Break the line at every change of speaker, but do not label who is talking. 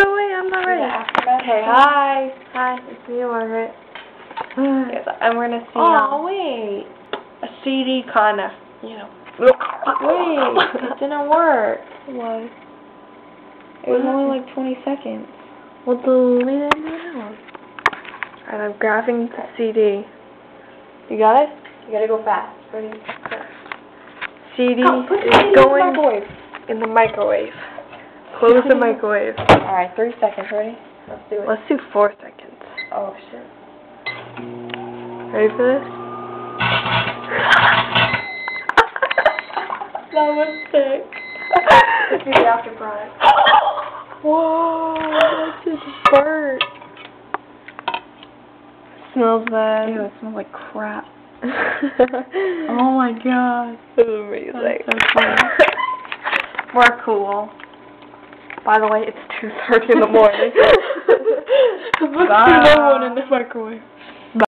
wait, I'm not ready.
Okay, hi.
Hi, it's me, Margaret.
Yes, and we're gonna see.
Oh, wait.
A CD kind of, you know.
Wait, it didn't work.
Why?
It was only like 20 seconds. Well, delete it now.
And I'm grabbing the CD.
You got it?
You gotta go fast. Ready? CD
Put
is
it in
going
the microwave.
in the microwave. Close the microwave.
Alright, 3 seconds. Ready?
Let's do it. Let's do 4 seconds.
Oh, shit.
Ready for this?
That was sick.
Let's do the after product.
Whoa, that just burnt.
Smells bad.
Ew, it smells like crap. Oh my god.
This is amazing.
That's so funny.
We're cool. By the way, it's 2:30 in the morning.
Let's put another one in the microwave.